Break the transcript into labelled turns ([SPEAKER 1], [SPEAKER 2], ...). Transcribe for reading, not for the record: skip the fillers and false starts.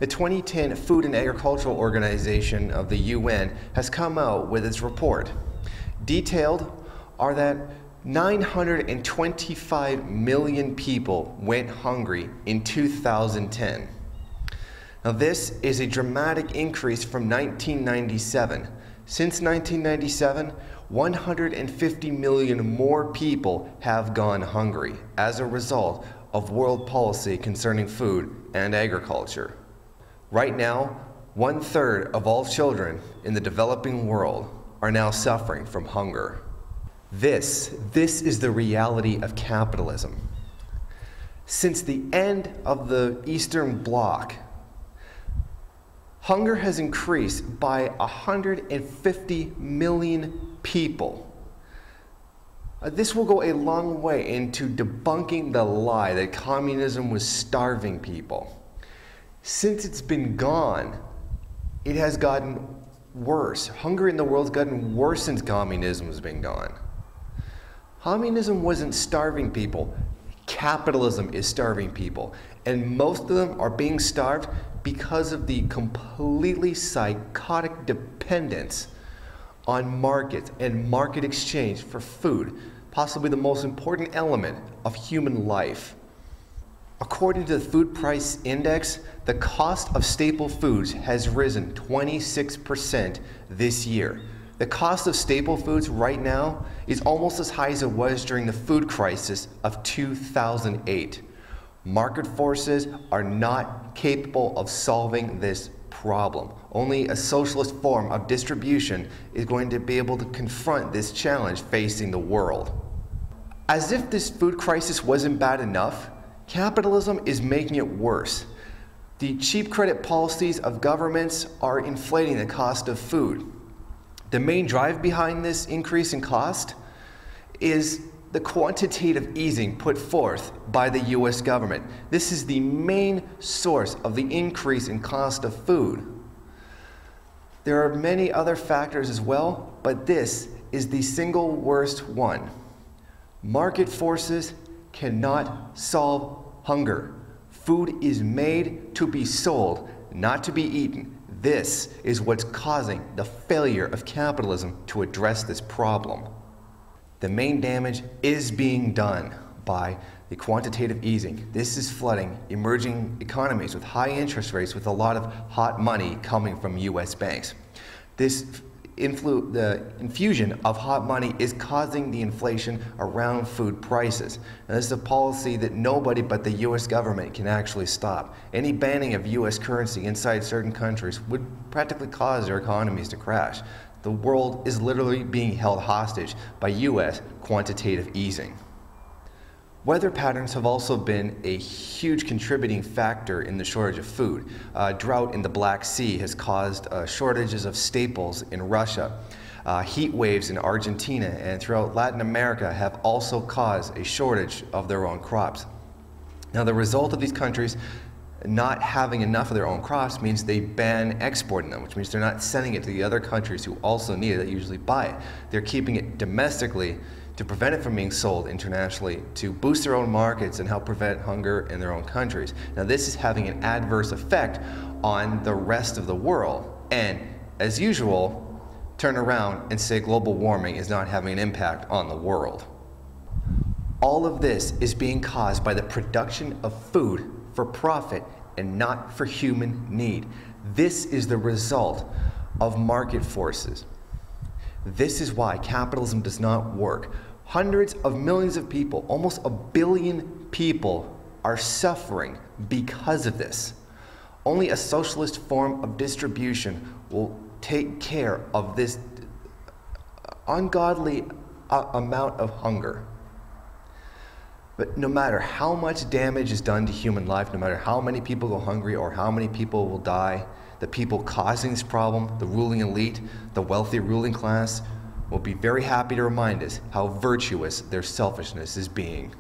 [SPEAKER 1] The 2010 Food and Agricultural Organization of the UN has come out with its report. Detailed are that 925 million people went hungry in 2010. Now this is a dramatic increase from 1997. Since 1997, 150 million more people have gone hungry as a result of world policy concerning food and agriculture. Right now, 1/3 of all children in the developing world are now suffering from hunger. This is the reality of capitalism. Since the end of the Eastern Bloc, hunger has increased by 150 million people. This will go a long way into debunking the lie that communism was starving people. Since it's been gone, it has gotten worse. Hunger in the world has gotten worse since communism has been gone. Communism wasn't starving people. Capitalism is starving people. And most of them are being starved because of the completely psychotic dependence on markets and market exchange for food, possibly the most important element of human life. According to the Food Price Index, the cost of staple foods has risen 26% this year. The cost of staple foods right now is almost as high as it was during the food crisis of 2008. Market forces are not capable of solving this problem. Only a socialist form of distribution is going to be able to confront this challenge facing the world. As if this food crisis wasn't bad enough, capitalism is making it worse. The cheap credit policies of governments are inflating the cost of food. The main drive behind this increase in cost is the quantitative easing put forth by the US government. This is the main source of the increase in cost of food. There are many other factors as well, but this is the single worst one. Market forces cannot solve hunger. Food is made to be sold, not to be eaten. This is what's causing the failure of capitalism to address this problem. The main damage is being done by the quantitative easing. This is flooding emerging economies with high interest rates with a lot of hot money coming from US banks. The infusion of hot money is causing the inflation around food prices. And this is a policy that nobody but the US government can actually stop. Any banning of US currency inside certain countries would practically cause their economies to crash. The world is literally being held hostage by US quantitative easing. Weather patterns have also been a huge contributing factor in the shortage of food. Drought in the Black Sea has caused shortages of staples in Russia. Heat waves in Argentina and throughout Latin America have also caused a shortage of their own crops. Now, the result of these countries not having enough of their own crops means they ban exporting them, which means they're not sending it to the other countries who also need it, that usually buy it. They're keeping it domestically to prevent it from being sold internationally, to boost their own markets and help prevent hunger in their own countries. Now, this is having an adverse effect on the rest of the world, and as usual, turn around and say global warming is not having an impact on the world. All of this is being caused by the production of food for profit and not for human need. This is the result of market forces. This is why capitalism does not work. Hundreds of millions of people, almost 1 billion people, are suffering because of this. Only a socialist form of distribution will take care of this ungodly amount of hunger. But no matter how much damage is done to human life, no matter how many people go hungry or how many people will die, the people causing this problem, the ruling elite, the wealthy ruling class, will be very happy to remind us how virtuous their selfishness is being.